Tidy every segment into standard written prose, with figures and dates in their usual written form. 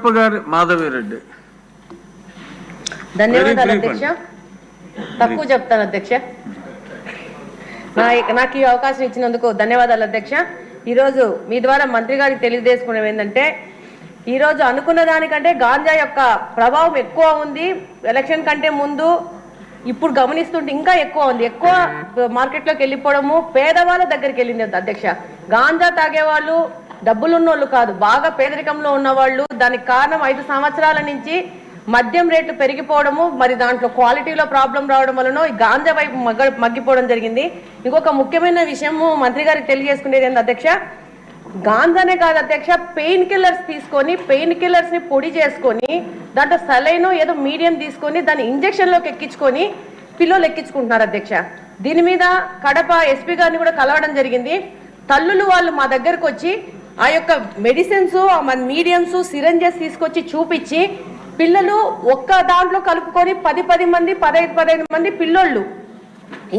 కడప గారి మాధవిరెడ్డి. ధన్యవాదాలు అధ్యక్ష. తక్కువ చెప్తాను అధ్యక్ష. నాకు ఈ అవకాశం ఇచ్చినందుకు ధన్యవాదాలు అధ్యక్ష. ఈరోజు మీ ద్వారా మంత్రి గారికి తెలియజేసుకునేది ఏంటంటే, ఈరోజు అనుకున్న దానికంటే గాంజా యొక్క ప్రభావం ఎక్కువ ఉంది. ఎలక్షన్ కంటే ముందు ఇప్పుడు గమనిస్తుంటే ఇంకా ఎక్కువ ఉంది. ఎక్కువ మార్కెట్లోకి వెళ్ళిపోవడము, పేదవాళ్ళ దగ్గరికి వెళ్ళింది అధ్యక్ష. గాంజా తాగేవాళ్ళు డబ్బులున్నోళ్ళు కాదు, బాగా పేదరికంలో ఉన్నవాళ్ళు. దానికి కారణం 5 సంవత్సరాల నుంచి మద్యం రేటు పెరిగిపోవడము, మరి దాంట్లో క్వాలిటీలో ప్రాబ్లం రావడం వలన ఈ గాంజా వైపు మగ్గిపోవడం జరిగింది. ఇంకొక ముఖ్యమైన విషయము మంత్రి గారికి తెలియజేసుకునేది ఏంటి అధ్యక్ష, గాంజానే కాదు అధ్యక్ష, పెయిన్ కిల్లర్స్ తీసుకొని, పెయిన్ కిల్లర్స్ ని పొడి చేసుకొని, దాంట్లో సలైన్ ఏదో మీడియం తీసుకొని దాన్ని ఇంజక్షన్లోకి ఎక్కించుకొని పిల్లలు ఎక్కించుకుంటున్నారు అధ్యక్ష. దీని మీద కడప ఎస్పీ గారిని కూడా కలవడం జరిగింది. తల్లులు వాళ్ళు మా దగ్గరకు వచ్చి ఆ యొక్క మెడిసిన్స్, మీడియంస్, సిరంజెస్ తీసుకొచ్చి చూపించి, పిల్లలు ఒక్క దాంట్లో కలుపుకొని 10 మంది 15 మంది పిల్లోళ్ళు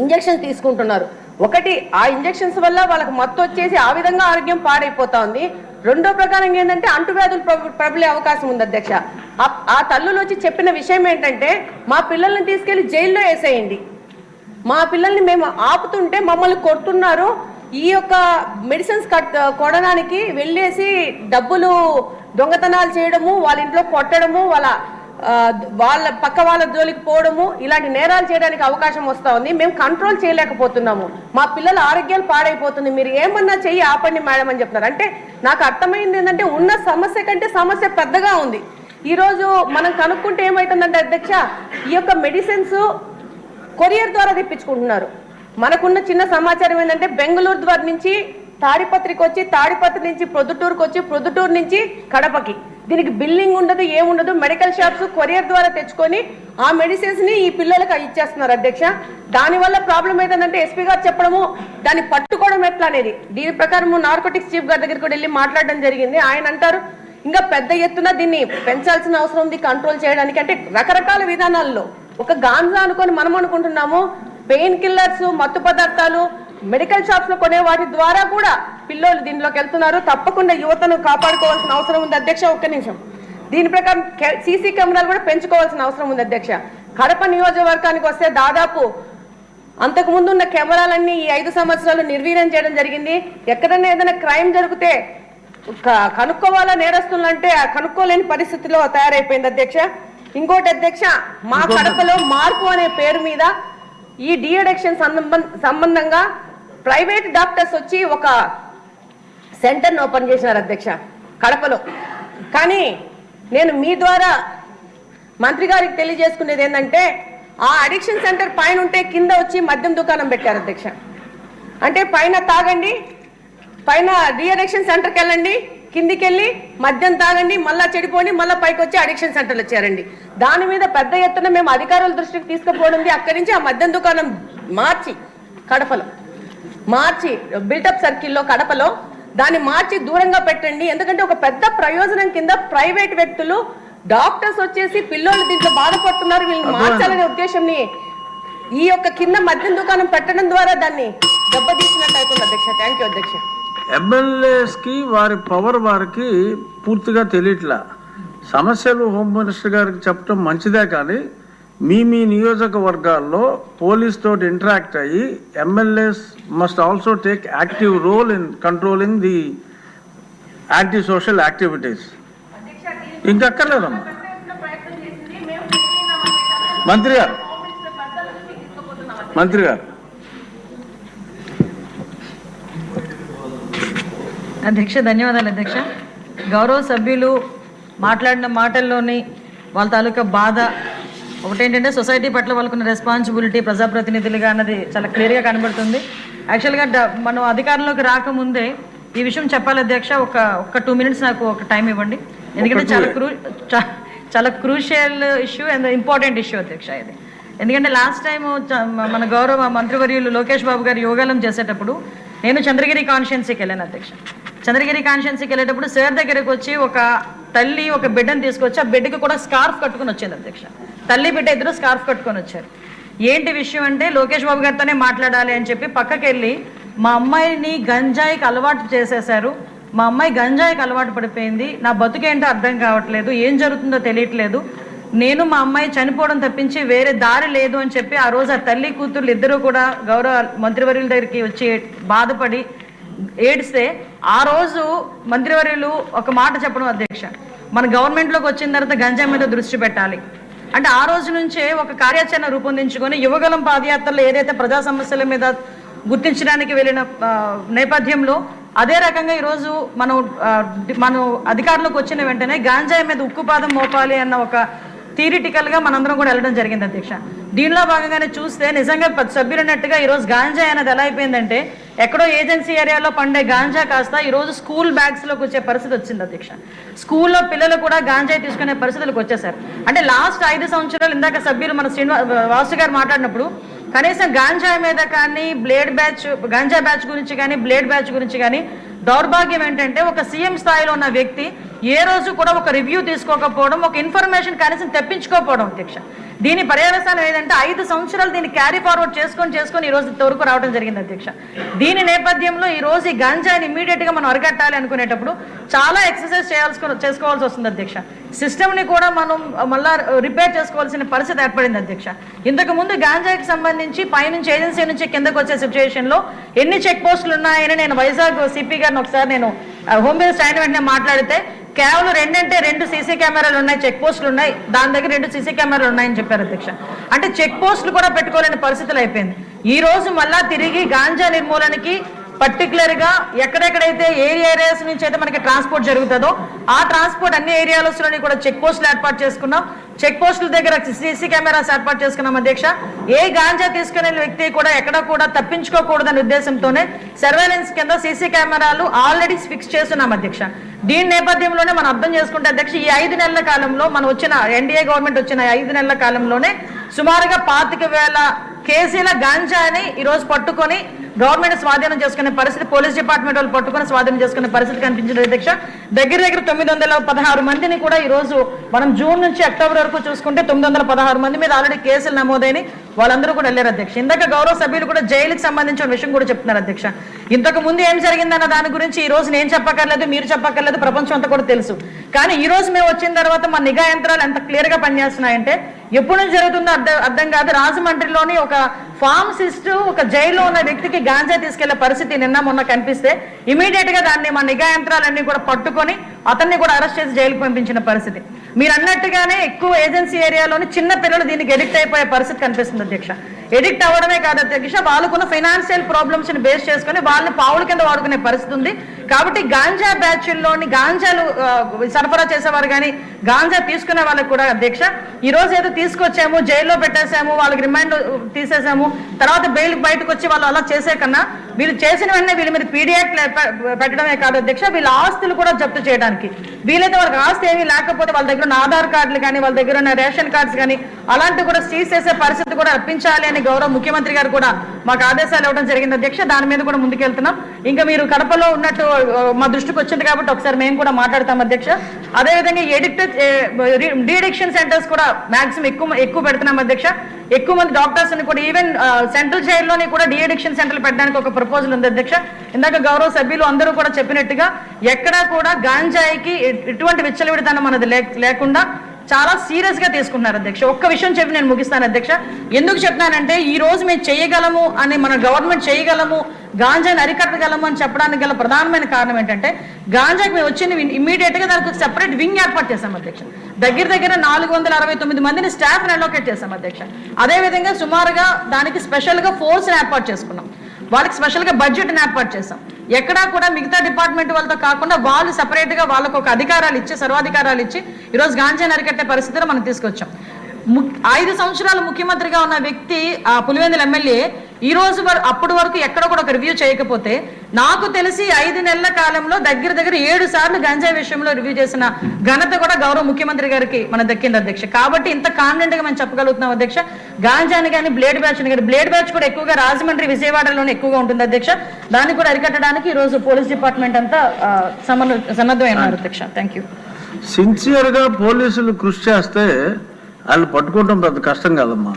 ఇంజక్షన్ తీసుకుంటున్నారు. ఒకటి, ఆ ఇంజక్షన్స్ వల్ల వాళ్ళకి మత్తు వచ్చేసి ఆ విధంగా ఆరోగ్యం పాడైపోతా ఉంది. రెండో ప్రకారం ఏంటంటే అంటువ్యాధులు ప్రబలే అవకాశం ఉంది అధ్యక్ష. ఆ తల్లులు వచ్చి చెప్పిన విషయం ఏంటంటే, మా పిల్లల్ని తీసుకెళ్లి జైల్లో వేసేయండి, మా పిల్లల్ని మేము ఆపుతుంటే మమ్మల్ని కొడుతున్నారు, ఈ యొక్క మెడిసిన్స్ కొనడానికి వెళ్ళేసి డబ్బులు దొంగతనాలు చేయడము, వాళ్ళ ఇంట్లో కొట్టడము, వాళ్ళ పక్క వాళ్ళ జోలికి పోవడము, ఇలాంటి నేరాలు చేయడానికి అవకాశం వస్తూ ఉంది. మేము కంట్రోల్ చేయలేకపోతున్నాము, మా పిల్లల ఆరోగ్యాలు పాడైపోతుంది, మీరు ఏమన్నా చెయ్యి ఆపండి మేడం అని చెప్తున్నారు. అంటే నాకు అర్థమైంది ఏంటంటే, ఉన్న సమస్య కంటే సమస్య పెద్దగా ఉంది. ఈరోజు మనం కనుక్కుంటే ఏమవుతుందంటే అధ్యక్ష, ఈ యొక్క మెడిసిన్స్ కొరియర్ ద్వారా తెప్పించుకుంటున్నారు. మనకున్న చిన్న సమాచారం ఏంటంటే, బెంగళూరు ద్వారా నుంచి తాడిపత్రికి వచ్చి, తాడిపత్రి నుంచి ప్రొద్దుటూరుకు వచ్చి, ప్రొద్దుటూరు నుంచి కడపకి, దీనికి బిల్లింగ్ ఉండదు, ఏముండదు. మెడికల్ షాప్స్ కొరియర్ ద్వారా తెచ్చుకొని ఆ మెడిసిన్స్ ని ఈ పిల్లలకు ఇచ్చేస్తున్నారు అధ్యక్ష. దానివల్ల ప్రాబ్లం ఏంటంటే, ఎస్పీ గారు చెప్పడము, దాన్ని పట్టుకోవడం ఎట్లా అనేది. దీని ప్రకారం నార్కోటిక్స్ చీఫ్ గారి దగ్గరికి కూడా వెళ్ళి మాట్లాడడం జరిగింది. ఆయన అంటారు, ఇంకా పెద్ద ఎత్తున దీన్ని పెంచాల్సిన అవసరం ఉంది కంట్రోల్ చేయడానికి. అంటే రకరకాల విధానాల్లో, ఒక గాంజా అనుకొని మనం అనుకుంటున్నాము, పెయిన్ కిల్లర్స్, మత్తు పదార్థాలు మెడికల్ షాప్స్ లో కొనే వాటి ద్వారా కూడా పిల్లలు దీనిలోకి వెళ్తున్నారు. తప్పకుండా యువతను కాపాడుకోవాల్సిన అవసరం ఉంది అధ్యక్ష. ఒక్క నిమిషం, దీని ప్రకారం సీసీ కెమెరాలు కూడా పెంచుకోవాల్సిన అవసరం ఉంది అధ్యక్ష. కడప నియోజకవర్గానికి వస్తే దాదాపు అంతకు ముందు ఉన్న కెమెరాలన్నీ ఈ 5 సంవత్సరాలు నిర్వీర్యం చేయడం జరిగింది. ఎక్కడైనా ఏదైనా క్రైమ్ జరిగితే కనుక్కోవాలా నేరస్తులు అంటే కనుక్కోలేని పరిస్థితిలో తయారైపోయింది అధ్యక్ష. ఇంకోటి అధ్యక్ష, మా కడపలో మార్పు అనే పేరు మీద ఈ డి అడిక్షన్ సంబంధంగా ప్రైవేట్ డాక్టర్స్ వచ్చి ఒక సెంటర్ని ఓపెన్ చేసినారు అధ్యక్ష కడపలో. కానీ నేను మీ ద్వారా మంత్రి గారికి తెలియజేసుకునేది ఏంటంటే, ఆ అడిక్షన్ సెంటర్ పైన ఉంటే కింద వచ్చి మద్యం దుకాణం పెట్టారు అధ్యక్ష. అంటే పైన తాగండి, పైన డి అడిక్షన్ సెంటర్కి వెళ్ళండి, కిందికి వెళ్ళి మద్యం తాగండి, మళ్ళా చెడిపోండి, మళ్ళీ పైకి వచ్చి అడిక్షన్ సెంటర్లు వచ్చారండి. దాని మీద పెద్ద ఎత్తున మేము అధికారుల దృష్టికి తీసుకుపోవడం, అక్కడి నుంచి ఆ మద్యం దుకాణం మార్చి కడపలో మార్చి బిల్టప్ సర్కిల్లో కడపలో దాన్ని మార్చి దూరంగా పెట్టండి. ఎందుకంటే ఒక పెద్ద ప్రయోజనం కింద ప్రైవేట్ వ్యక్తులు డాక్టర్స్ వచ్చేసి పిల్లలు దీంట్లో బాధపడుతున్నారు, వీళ్ళని మార్చాలనే ఉద్దేశంని ఈ యొక్క కింద మద్యం దుకాణం పెట్టడం ద్వారా దాన్ని దెబ్బతీసినట్టు అవుతుంది అధ్యక్ష. థ్యాంక్ యూ అధ్యక్ష. ఎమ్మెల్యేస్కి వారి పవర్ వారికి పూర్తిగా తెలియట్లా. సమస్యలు హోమ్ మినిస్టర్ గారికి చెప్పడం మంచిదే, కానీ మీ నియోజకవర్గాల్లో పోలీస్ తోటి ఇంటరాక్ట్ అయ్యి MLAs must also take active role in controlling the anti social activities. ఇంకక్కర్లేదమ్మా మంత్రి గారు. అధ్యక్ష ధన్యవాదాలు అధ్యక్ష. గౌరవ సభ్యులు మాట్లాడిన మాటల్లోని వాళ్ళ తాలూకా బాధ ఒకటేంటంటే, సొసైటీ పట్ల వాళ్ళకున్న రెస్పాన్సిబిలిటీ ప్రజాప్రతినిధులుగా అన్నది చాలా క్లియర్గా కనబడుతుంది. యాక్చువల్గా మనం అధికారంలోకి రాకముందే ఈ విషయం చెప్పాలి అధ్యక్ష. ఒక 2 minutes నాకు ఒక టైం ఇవ్వండి, ఎందుకంటే చాలా crucial issue and important issue అధ్యక్ష ఇది. ఎందుకంటే లాస్ట్ టైం మన గౌరవ మంత్రివర్యులు లోకేష్ బాబు గారు యోగాలం చేసేటప్పుడు నేను చంద్రగిరి కాన్స్టిట్యున్సీకి వెళ్ళాను అధ్యక్ష. చంద్రగిరి కాన్స్టిట్యున్సీకి వెళ్ళేటప్పుడు సార్ దగ్గరకు వచ్చి ఒక తల్లి ఒక బిడ్డను తీసుకొచ్చి ఆ బిడ్డకి కూడా స్కార్ఫ్ కట్టుకుని వచ్చింది అధ్యక్ష. తల్లి బిడ్డ ఇద్దరు స్కార్ఫ్ కట్టుకొని వచ్చారు. ఏంటి విషయం అంటే, లోకేష్ బాబు గారితోనే మాట్లాడాలి అని చెప్పి పక్కకి వెళ్ళి, మా అమ్మాయిని గంజాయికి అలవాటు చేసేశారు, మా అమ్మాయి గంజాయికి అలవాటు పడిపోయింది, నా బతుకేంటో అర్థం కావట్లేదు, ఏం జరుగుతుందో తెలియట్లేదు, నేను మా అమ్మాయి చనిపోవడం తప్పించి వేరే దారి లేదు అని చెప్పి ఆ రోజు ఆ తల్లి కూతుర్లు ఇద్దరు కూడా గౌరవ మంత్రివర్యుల దగ్గరికి వచ్చి బాధపడి ఏడిస్తే ఆ రోజు మంత్రివర్యులు ఒక మాట చెప్పడం, అధ్యక్ష, మన గవర్నమెంట్లోకి వచ్చిన తర్వాత గంజాయి మీద దృష్టి పెట్టాలి అంటే ఆ రోజు నుంచే ఒక కార్యాచరణ రూపొందించుకొని యువగలం పాదయాత్రలో ఏదైతే ప్రజా సమస్యల మీద గుర్తించడానికి వెళ్ళిన నేపథ్యంలో అదే రకంగా ఈరోజు మనం అధికారంలోకి వచ్చిన వెంటనే గాంజాయి మీద ఉక్కుపాదం మోపాలి అన్న ఒక థియరిటికల్గా మనందరం కూడా వెళ్ళడం జరిగింది, అధ్యక్ష. దీనిలో భాగంగానే చూస్తే నిజంగా సభ్యులు అన్నట్టుగా ఈరోజు గాంజాయి అనేది ఎలా అయిపోయిందంటే ఎక్కడో ఏజెన్సీ ఏరియాలో పండే గాంజా కాస్త ఈరోజు స్కూల్ బ్యాగ్స్లోకి వచ్చే పరిస్థితి వచ్చింది, అధ్యక్ష. స్కూల్లో పిల్లలు కూడా గాంజాయి తీసుకునే పరిస్థితులకు వచ్చేసారు. అంటే లాస్ట్ 5 సంవత్సరాలు ఇందాక సభ్యులు మన వాసు గారు మాట్లాడినప్పుడు కనీసం గాంజాయి మీద కానీ గాంజా బ్యాచ్ గురించి కానీ బ్లేడ్ బ్యాచ్ గురించి కానీ దౌర్భాగ్యం ఏంటంటే ఒక సీఎం స్థాయిలో ఉన్న వ్యక్తి ఏ రోజు కూడా ఒక రివ్యూ తీసుకోకపోవడం, ఒక ఇన్ఫర్మేషన్ కనీసం తెప్పించుకోకపోవడం, అధ్యక్ష. దీని పర్యవసానం ఏదంటే 5 సంవత్సరాలు దీన్ని క్యారీ ఫార్వర్డ్ చేసుకొని ఈ రోజు ఇంతవరకు రావడం జరిగింది, అధ్యక్ష. దీని నేపథ్యంలో ఈ రోజు ఈ గంజాయిని ఇమీడియట్గా మనం అరికట్టాలి అనుకునేటప్పుడు చాలా ఎక్సర్సైజ్ చేసుకోవాల్సి వస్తుంది, అధ్యక్ష. సిస్టమ్ని కూడా మనం మళ్ళా రిపేర్ చేసుకోవాల్సిన పరిస్థితి ఏర్పడింది, అధ్యక్ష. ఇంతకు ముందు గాంజాయికి సంబంధించి పైనుంచి ఏజెన్సీ నుంచి కిందకు వచ్చే సిచ్యువేషన్లో ఎన్ని చెక్ పోస్టులు ఉన్నాయని నేను వైజాగ్ సిపి గారిని ఒకసారి నేను హోమ్ మినిస్టర్ అయిన వెంటనే మాట్లాడితే కేవలం 2 సీసీ కెమెరాలు ఉన్నాయి, చెక్ పోస్టులు ఉన్నాయి, దాని దగ్గర 2 సీసీ కెమెరాలు ఉన్నాయని చెప్పారు, అధ్యక్ష. అంటే చెక్ పోస్టులు కూడా పెట్టుకోలేని పరిస్థితులు అయిపోయింది. ఈ రోజు మళ్ళా తిరిగి గాంజా నిర్మూలనకి పర్టికులర్గా ఎక్కడెక్కడైతే ఏరియాస్ నుంచి అయితే మనకి ట్రాన్స్పోర్ట్ జరుగుతుందో ఆ ట్రాన్స్పోర్ట్ అన్ని ఏరియాలలోని కూడా చెక్ పోస్టులు ఏర్పాటు చేసుకున్నాం. చెక్ పోస్టుల దగ్గర సీసీ కెమెరాస్ ఏర్పాటు చేసుకున్నాం, అధ్యక్ష. ఏ గాంజా తీసుకునే వ్యక్తి కూడా ఎక్కడ కూడా తప్పించుకోకూడదనే ఉద్దేశంతోనే సర్వేలెన్స్ కింద సీసీ కెమెరాలు ఆల్రెడీ ఫిక్స్ చేస్తున్నాం, అధ్యక్ష. దీని నేపథ్యంలోనే మనం అర్థం చేసుకుంటే, అధ్యక్ష, ఈ 5 నెలల కాలంలో మనం వచ్చిన ఎన్డీఏ గవర్నమెంట్ వచ్చిన 5 నెలల కాలంలోనే సుమారుగా 25,000 కేజీల గాంజాని ఈరోజు పట్టుకొని గవర్నమెంట్ స్వాధీనం చేసుకునే పరిస్థితి, పోలీస్ డిపార్ట్మెంట్ వాళ్ళు పట్టుకొని స్వాధీనం చేసుకునే పరిస్థితి కనిపించింది, అధ్యక్ష. దగ్గర 916 మందిని కూడా ఈ రోజు మనం జూన్ నుంచి అక్టోబర్ వరకు చూసుకుంటే 916 మంది మీద ఆల్రెడీ కేసులు నమోదైన వాళ్ళందరూ కూడా వెళ్ళారు, అధ్యక్ష. ఇందాక గౌరవ సభ్యులు కూడా జైలుకి సంబంధించిన విషయం కూడా చెప్తున్నారు, అధ్యక్ష. ఇంతకు ముందు ఏం జరిగిందన్న దాని గురించి ఈ రోజు నేను చెప్పక్కర్లేదు, మీరు చెప్పక్కర్లేదు, ప్రపంచం అంతా కూడా తెలుసు. కానీ ఈ రోజు మేము వచ్చిన తర్వాత మా నిఘా యంత్రాలు ఎంత క్లియర్ గా పనిచేస్తున్నాయంటే ఎప్పుడు నుంచి జరుగుతుందో అర్థం కాదు. రాజమండ్రిలోని ఒక ఫార్మసిస్ట్ ఒక జైల్లో ఉన్న వ్యక్తికి గాంజా తీసుకెళ్లే పరిస్థితి నిన్న మొన్న కనిపిస్తే ఇమీడియట్ గా దాన్ని మా నిఘా యంత్రాలన్నీ కూడా పట్టుకొని అతన్ని కూడా అరెస్ట్ చేసి జైలుకు పంపించిన పరిస్థితి. మీరు అన్నట్టుగానే ఎక్కువ ఏజెన్సీ ఏరియాలోని చిన్న పిల్లలు దీనికి ఎడిక్ట్ అయిపోయే పరిస్థితి కనిపిస్తుంది, అధ్యక్ష. ఎడిక్ట్ అవ్వడమే కాదు, అధ్యక్ష, వాళ్ళకున్న ఫైనాన్షియల్ ప్రాబ్లమ్స్ ని బేస్ చేసుకుని వాళ్ళని పావుల కింద వాడుకునే పరిస్థితి ఉంది. కాబట్టి గాంజా బ్యాచ్ల్లోని గాంజాలు సరఫరా చేసేవారు కానీ గాంజా తీసుకునే వాళ్ళకి కూడా, అధ్యక్ష, ఈ రోజు ఏదో తీసుకొచ్చాము, జైల్లో పెట్టేసాము, వాళ్ళకి రిమైండ్ తీసేసాము, తర్వాత బెయిల్ బయటకు వచ్చి వాళ్ళు అలా చేసే కన్నా వీళ్ళు చేసిన వెంటనే వీళ్ళ మీద పీడియాక్ట్ పెట్టడమే కాదు, అధ్యక్ష, వీళ్ళ ఆస్తులు కూడా జప్తు చేయడానికి వీలైతే వాళ్ళకి ఆస్తి ఏమీ లేకపోతే వాళ్ళ దగ్గర ఉన్న ఆధార్ కార్డులు కానీ వాళ్ళ దగ్గర ఉన్న రేషన్ కార్డ్స్ కానీ అలాంటివి కూడా సీజ్ చేసే పరిస్థితి కూడా రప్పించాలి అని గౌరవ ముఖ్యమంత్రి గారు కూడా మాకు ఆదేశాలు ఇవ్వడం జరిగింది, అధ్యక్ష. దాని మీద కూడా ముందుకెళ్తున్నాం. ఇంకా మీరు కడపలో ఉన్నట్టు మా దృష్టికి వచ్చింది కాబట్టి ఒకసారి మేము కూడా మాట్లాడతాం, అధ్యక్ష. అదేవిధంగా డీఅడిక్షన్ సెంటర్స్ కూడా మాక్సిమం ఎక్కువ పెడుతున్నాం, అధ్యక్ష. ఎక్కువ మంది డాక్టర్స్ ని కూడా ఈవెన్ సెంట్రల్ జైల్లోని కూడా డీఅడిక్షన్ సెంటర్లు పెట్టడానికి ఒక ప్రపోజల్ ఉంది, అధ్యక్ష. ఇందాక గౌరవ సభ్యులు అందరూ కూడా చెప్పినట్టుగా ఎక్కడా కూడా గాంజాయికి ఎటువంటి విచ్చలవిడితనం అనేది లేకుండా చాలా సీరియస్ గా తీసుకుంటున్నారు, అధ్యక్ష. ఒక్క విషయం చెప్పి నేను ముగిస్తాను, అధ్యక్ష. ఎందుకు చెప్తున్నానంటే ఈ రోజు మేము చేయగలము అని మన గవర్నమెంట్ చేయగలము, గాంజాని అరికట్టగలము అని చెప్పడానికి గల ప్రధానమైన కారణం ఏంటంటే గాంజాకి మేము వచ్చింది ఇమీడియట్ గా దానికి సెపరేట్ వింగ్ ఏర్పాటు చేశాం, అధ్యక్ష. దగ్గర 469 మందిని స్టాఫ్ అలోకేట్ చేశాం, అధ్యక్ష. అదేవిధంగా సుమారుగా దానికి స్పెషల్ గా ఫోర్స్ ఏర్పాటు చేసుకున్నాం, వాళ్ళకి స్పెషల్ గా బడ్జెట్ ఏర్పాటు చేశాం. ఎక్కడా కూడా మిగతా డిపార్ట్మెంట్ వాళ్ళతో కాకుండా వాళ్ళు సపరేట్ గా వాళ్ళకు ఒక అధికారాలు ఇచ్చి సర్వాధికారాలు ఇచ్చి ఈరోజు గాంజాని అరికట్టే పరిస్థితిలో మనం తీసుకొచ్చాం. 5 సంవత్సరాలు ముఖ్యమంత్రిగా ఉన్న వ్యక్తి ఆ పులివెందుల ఎమ్మెల్యే ఈ రోజు అప్పటి వరకు ఎక్కడ కూడా ఒక రివ్యూ చేయకపోతే నాకు తెలిసి 5 నెలల కాలంలో దగ్గర 7 సార్లు గంజాయి విషయంలో రివ్యూ చేసిన ఘనత కూడా గౌరవ ముఖ్యమంత్రి గారికి మన దక్కింది, అధ్యక్ష. కాబట్టి ఇంత కాన్ఫిడెంట్ గా మనం చెప్పగలుగుతున్నాం, అధ్యక్ష. గాంజాని కానీ బ్లేడ్ బ్యాచ్ కానీ బ్లేడ్ బ్యాచ్ కూడా ఎక్కువగా రాజమండ్రి విజయవాడలోనే ఎక్కువగా ఉంటుంది, అధ్యక్ష. దాన్ని కూడా అరికట్టడానికి ఈ రోజు పోలీస్ డిపార్ట్మెంట్ అంతా సన్నద్ధమైనారు, అధ్యక్ష. Thank you. సిన్సియర్ గా పోలీసులు కృషి చేస్తే వాళ్ళు పట్టుకోవడం పెద్ద కష్టం కాదమ్మా.